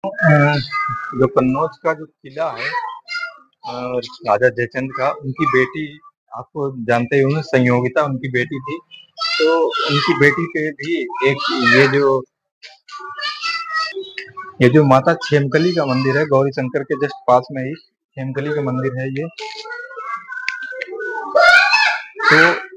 जो कन्नौज का जो किला है राजा जयचंद का, उनकी बेटी, आपको जानते ही होंगे, संयोगिता उनकी बेटी थी। तो उनकी बेटी पे भी एक ये जो माता खेमकली का मंदिर है, गौरी शंकर के जस्ट पास में ही खेमकली का मंदिर है ये। तो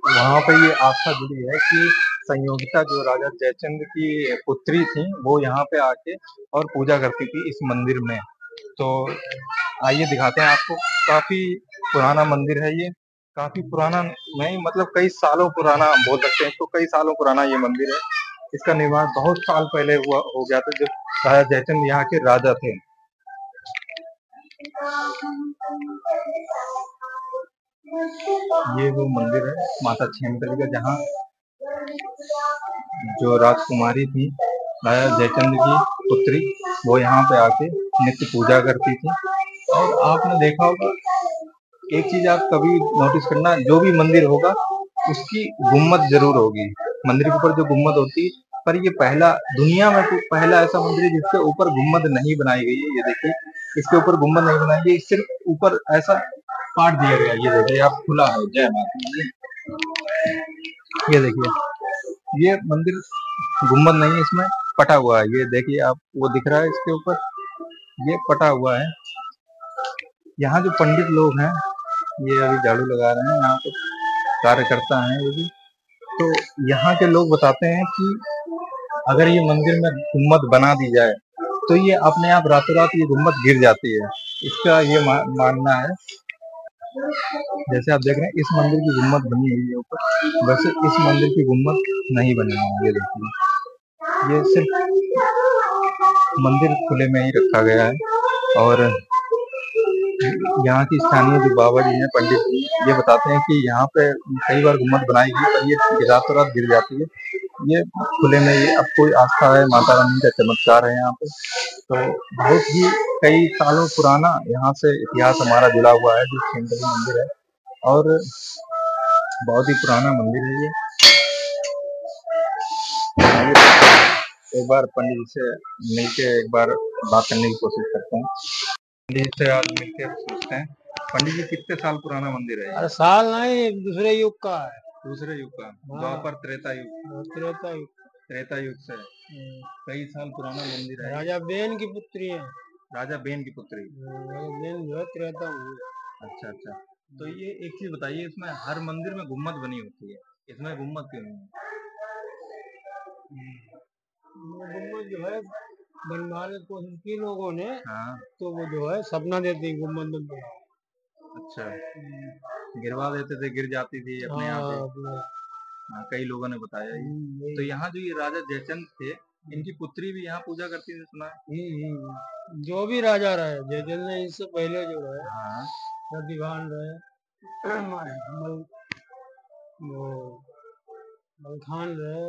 वहाँ पे ये आस्था जुड़ी है कि संयोगिता जो राजा जयचंद की पुत्री थी, वो यहाँ पे आके और पूजा करती थी इस मंदिर में। तो आइए दिखाते हैं आपको। काफी पुराना मंदिर है ये, काफी पुराना नहीं, मतलब कई सालों पुराना बोल सकते हैं इसको, कई सालों पुराना ये मंदिर है। इसका निर्माण बहुत साल पहले हुआ हो गया था, जब राजा जयचंद यहाँ के राजा थे। ये वो मंदिर है माता खेमकली का, जहाँ जो राजकुमारी थी राजा जयचंद की पुत्री, वो यहाँ पे आके नित्य पूजा करती थी। और आपने देखा होगा, एक चीज आप कभी नोटिस करना, जो भी मंदिर होगा उसकी गुम्मद जरूर होगी। मंदिर के ऊपर जो गुम्मद होती है, पर ये पहला, दुनिया में तो पहला ऐसा मंदिर है जिसके ऊपर गुम्मद नहीं बनाई गई है। ये देखिए, इसके ऊपर गुम्मद नहीं बनाई गई, सिर्फ ऊपर ऐसा काट दिया गया। ये देखिए आप, खुला है। जय माता दी। ये देखिए, ये मंदिर गुम्बद नहीं है, इसमें पटा हुआ है। ये देखिए आप, वो दिख रहा है इसके ऊपर, ये पटा हुआ है। यहाँ जो पंडित लोग हैं, ये अभी झाड़ू लगा रहे हैं, यहाँ पे कार्यकर्ता हैं ये भी। तो यहाँ के लोग बताते हैं कि अगर ये मंदिर में गुम्बद बना दी जाए तो ये अपने आप रातों रात ये गुम्बद गिर जाती है। इसका ये मानना है। जैसे आप देख रहे हैं, इस मंदिर की गुम्बद बनी हुई है ऊपर, वैसे इस मंदिर की गुम्बद नहीं बनी है। ये देखिए, ये सिर्फ मंदिर खुले में ही रखा गया है। और यहाँ की स्थानीय जो बाबा जी हैं, पंडित जी, ये बताते हैं कि यहाँ पे कई बार गुम्बद बनाई गई, पर ये रातों रात गिर जाती है। ये खुले में, ये अब कोई आस्था है, माता रानी का चमत्कार है यहाँ पे। तो बहुत ही कई सालों पुराना यहाँ से इतिहास हमारा जुड़ा हुआ है, जो खेमकली मंदिर है। और बहुत ही पुराना मंदिर है ये। एक बार पंडित जी से मिलके एक बार बात करने की कोशिश करते हैं। पंडित जी से आज मिलके पूछते हैं, पंडित जी कितने साल पुराना मंदिर है ये? अरे साल नहीं, दूसरे युग का है। दूसरे युग का? हाँ। द्वापर त्रेता युग? त्रेता युग। त्रेता युग से कई साल पुराना मंदिर है। राजा बेन की पुत्री है। राजा बेन की पुत्री? राजा बेन जो है त्रेता हुई। अच्छा अच्छा। तो ये एक चीज बताइए, इसमें हर मंदिर में गुम्बद बनी होती है, इसमें गुम्बद क्यों नहीं है? गुम्बद जो है बनवाने की कोशिश की लोगों ने, हाँ। तो वो जो है सपना देती गुम्बद में बनाओ। अच्छा, गिरवा देते थे, गिर जाती थी अपने आप ही। हाँ, हाँ, कई लोगों ने बताया ये। तो यहाँ जो ये राजा जयचंद थे, इनकी पुत्री भी यहाँ पूजा करती थी, सुना है? जो भी राजा रहे, जयचंद ने इससे पहले जो है हाँ। प्रतिभान रहे, वो मलखान रहे,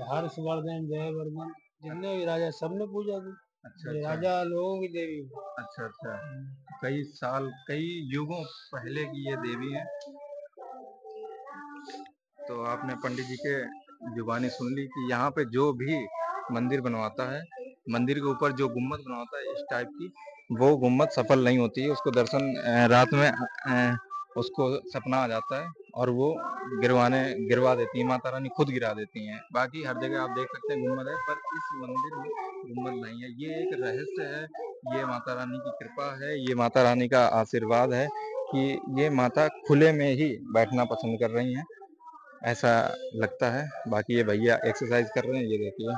हर्षवर्धन, जयवर्धन, जितने भी राजा सबने पूजा की। अच्छा ये अच्छा। राजा लोगों की देवी। अच्छा अच्छा। कई साल, कई युगों पहले की ये देवी है। तो आपने पंडित जी के जुबानी सुन ली कि यहाँ पे जो भी मंदिर बनवाता है, मंदिर के ऊपर जो गुम्बद बनवाता है इस टाइप की, वो गुम्बद सफल नहीं होती है। उसको दर्शन रात में उसको सपना आ जाता है और वो गिरवा देती है, माता रानी खुद गिरा देती हैं। बाकी हर जगह आप देख सकते हैं गुम्बद है, पर इस मंदिर में गुम्बद नहीं है। ये एक रहस्य है, ये माता रानी की कृपा है, ये माता रानी का आशीर्वाद है कि ये माता खुले में ही बैठना पसंद कर रही हैं, ऐसा लगता है। बाकी ये भैया एक्सरसाइज कर रहे हैं, ये देखिए।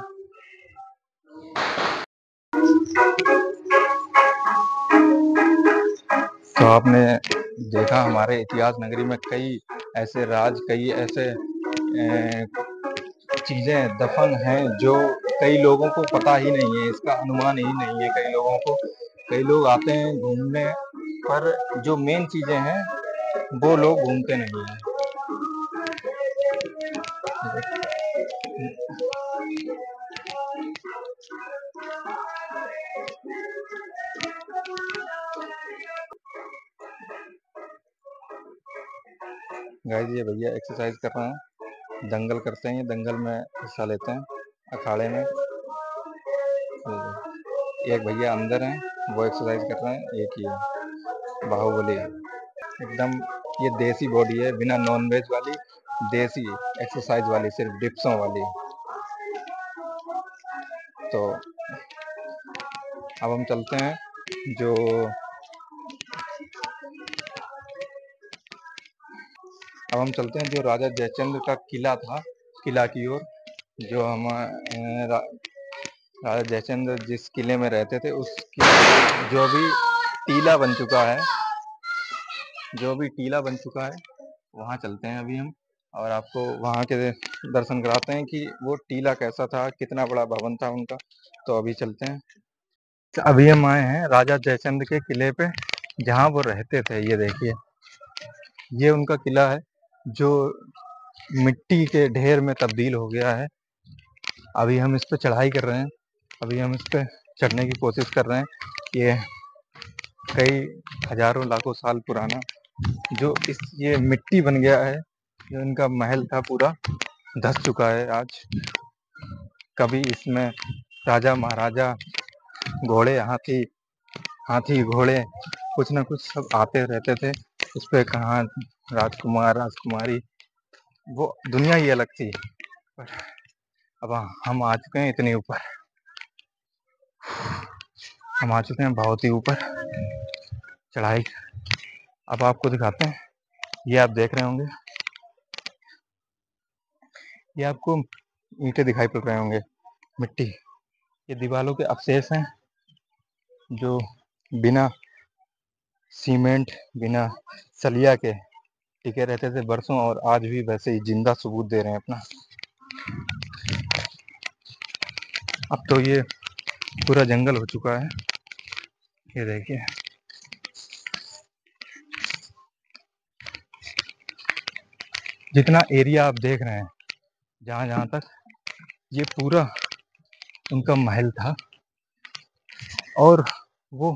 तो आपने देखा, हमारे इतिहास नगरी में कई ऐसे राज, कई ऐसे चीजें दफन हैं जो कई लोगों को पता ही नहीं है, इसका अनुमान ही नहीं है कई लोगों को। कई लोग आते हैं घूमने, पर जो मेन चीजें हैं वो लोग घूमते नहीं हैं। गाइस, ये भैया एक्सरसाइज कर रहे हैं, दंगल करते हैं, ये दंगल में हिस्सा लेते हैं, अखाड़े में। एक भैया अंदर हैं, वो एक्सरसाइज कर रहे हैं। एक ही है बाहुबली, एकदम ये देसी बॉडी है, बिना नॉन वेज वाली, देसी एक्सरसाइज वाली, सिर्फ डिप्सों वाली। तो अब हम चलते हैं जो राजा जयचंद्र का किला था, किला की ओर। जो हम राजा जयचंद्र जिस किले में रहते थे, उस किले जो भी टीला बन चुका है, वहाँ चलते हैं अभी हम, और आपको वहाँ के दर्शन कराते हैं कि वो टीला कैसा था, कितना बड़ा भवन था उनका। तो अभी चलते हैं। अभी हम आए हैं राजा जयचंद्र के किले पे, जहाँ वो रहते थे। ये देखिए, ये उनका किला है जो मिट्टी के ढेर में तब्दील हो गया है। अभी हम इस पे चढ़ाई कर रहे हैं, अभी हम इस पे चढ़ने की कोशिश कर रहे हैं। ये कई हजारों लाखों साल पुराना जो ये मिट्टी बन गया है, जो इनका महल था, पूरा धंस चुका है आज। कभी इसमें राजा महाराजा, घोड़े, हाथी घोड़े, कुछ ना कुछ सब आते रहते थे इस पे। कहाँ राजकुमार, राजकुमारी, वो दुनिया ही अलग थी। पर अब हम आ चुके हैं इतने ऊपर, हम आ चुके हैं बहुत ही ऊपर चढ़ाई। अब आपको दिखाते हैं, ये आप देख रहे होंगे, ये आपको ईंटें दिखाई पड़ रहे होंगे, मिट्टी। ये दीवारों के अवशेष हैं जो बिना सीमेंट, बिना सलिया के टिके रहते थे बरसों, और आज भी वैसे ही जिंदा सबूत दे रहे हैं अपना। अब तो ये पूरा जंगल हो चुका है। ये देखिए, जितना एरिया आप देख रहे हैं, जहाँ तक, ये पूरा उनका महल था। और वो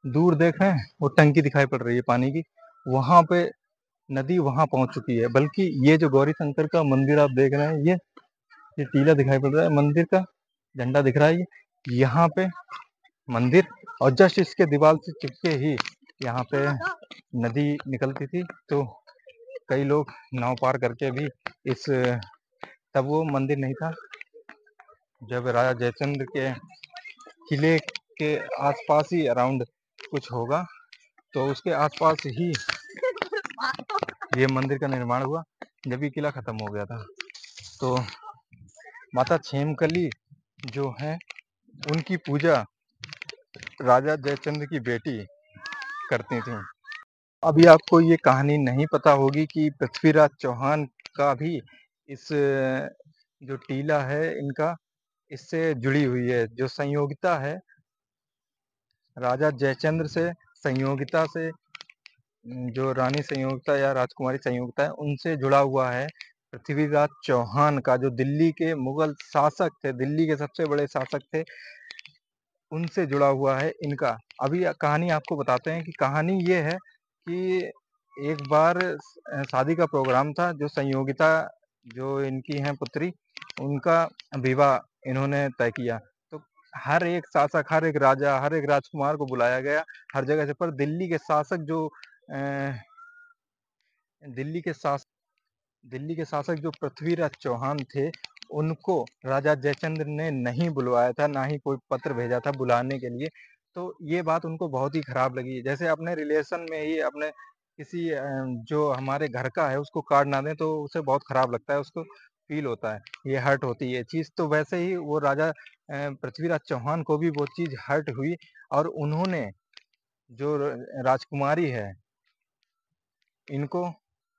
दूर देख रहे हैं, वो टंकी दिखाई पड़ रही है पानी की, वहां पे नदी वहां पहुंच चुकी है। बल्कि ये जो गौरी शंकर का मंदिर आप देख रहे हैं, ये टीला दिखाई पड़ रहा है, मंदिर का झंडा दिख रहा है, यहाँ पे मंदिर, और जस्ट इसके दीवार से चिपके ही यहाँ पे नदी निकलती थी। तो कई लोग नाव पार करके भी इस, तब वो मंदिर नहीं था, जब राजा जयचंद्र के किले के आसपास ही अराउंड कुछ होगा, तो उसके आसपास ही ये मंदिर का निर्माण हुआ, जब ये किला खत्म हो गया था। तो माता छेमकली जो है, उनकी पूजा राजा जयचंद्र की बेटी करती थी। अभी आपको ये कहानी नहीं पता होगी कि पृथ्वीराज चौहान का भी इस जो टीला है इनका, इससे जुड़ी हुई है। जो संयोगिता है राजा जयचंद्र से, संयोगिता से, जो रानी संयोगिता या राजकुमारी संयोगिता है, उनसे जुड़ा हुआ है। पृथ्वीराज चौहान का, जो दिल्ली के मुगल शासक थे, दिल्ली के सबसे बड़े शासक थे, उनसे जुड़ा हुआ है इनका। अभी कहानी आपको बताते हैं कि कहानी ये है कि एक बार शादी का प्रोग्राम था, जो संयोगिता, जो इनकी हैं पुत्री, उनका विवाह इन्होंने तय किया। तो हर एक शासक, हर एक राजा, हर एक राजकुमार को बुलाया गया हर जगह से। पर दिल्ली के शासक जो दिल्ली के शासक जो पृथ्वीराज चौहान थे, उनको राजा जयचंद्र ने नहीं बुलवाया था, ना ही कोई पत्र भेजा था बुलाने के लिए। तो ये बात उनको बहुत ही खराब लगी। जैसे अपने रिलेशन में ही अपने किसी जो हमारे घर का है उसको कार्ड ना दें, तो उसे बहुत खराब लगता है, उसको फील होता है, ये हर्ट होती है चीज। तो वैसे ही वो राजा पृथ्वीराज चौहान को भी वो चीज हर्ट हुई, और उन्होंने जो राजकुमारी है, इनको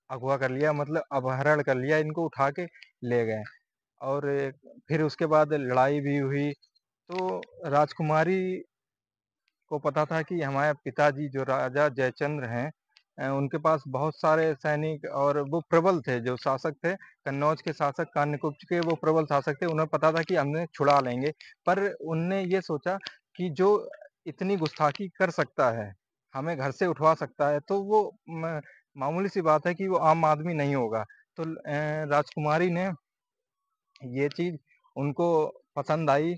अगवा कर लिया, मतलब अपहरण कर लिया, इनको उठा के ले गए। और फिर उसके बाद लड़ाई भी हुई। तो राजकुमारी को पता था कि हमारे पिताजी जो राजा जयचंद्र हैं, उनके पास बहुत सारे सैनिक, और वो प्रबल थे, जो शासक थे कन्नौज के शासक, कान्यकुब्ज के, वो प्रबल शासक थे। उन्हें पता था कि हमने छुड़ा लेंगे। पर उनने ये सोचा कि जो इतनी गुस्ताखी कर सकता है, हमें घर से उठवा सकता है, तो वो मामूली सी बात है कि वो आम आदमी नहीं होगा। तो राजकुमारी ने ये चीज उनको पसंद आई,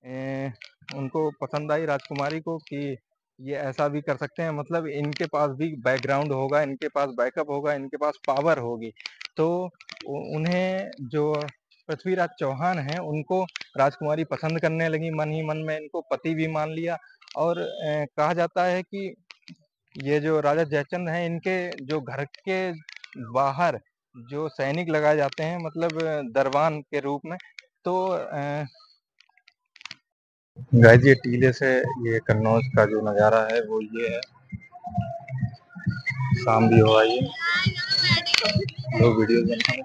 उनको पसंद आई राजकुमारी को कि ये ऐसा भी कर सकते हैं, मतलब इनके पास भी बैकग्राउंड होगा, इनके पास बैकअप होगा, इनके पास पावर होगी। तो उन्हें जो पृथ्वीराज चौहान हैं उनको राजकुमारी पसंद करने लगी, मन ही मन में इनको पति भी मान लिया। और कहा जाता है कि ये जो राजा जयचंद हैं इनके जो घर के बाहर जो सैनिक लगाए जाते हैं, मतलब दरबान के रूप में। तो गाइस ये टीले से ये कन्नौज का जो नज़ारा है वो ये है। शाम भी हो आई है, लोग वीडियो बना रहे हैं।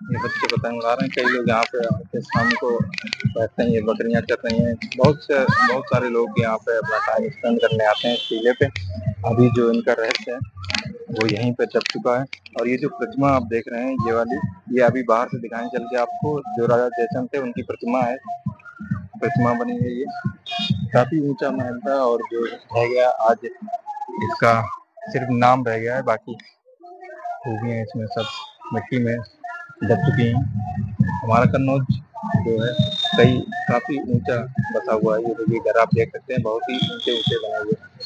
ये बच्चे पतंग उड़ा रहे हैं, कई लोग यहाँ पे आके शाम को बैठते हैं, ये बकरियां चर रही हैं। बहुत सारे लोग यहाँ पे अपना टाइम स्पेंड करने आते हैं इस टीले पे। अभी जो इनका रहस्य है वो यहीं पे दब चुका है। और ये जो प्रतिमा आप देख रहे हैं ये वाली, ये अभी बाहर से दिखाएं चल के आपको, जो राजा जयचंद थे उनकी प्रतिमा है, प्रतिमा बनी है ये। काफी ऊंचा महल था और जो रह गया आज इसका सिर्फ नाम रह गया है, बाकी खूबियाँ इसमें सब मिट्टी में दब चुकी हैं। हमारा कन्नौज जो है काफी ऊंचा बसा हुआ है। ये देखिए घर आप देख सकते हैं, बहुत ही ऊंचे ऊंचे बनाए हुए हैं।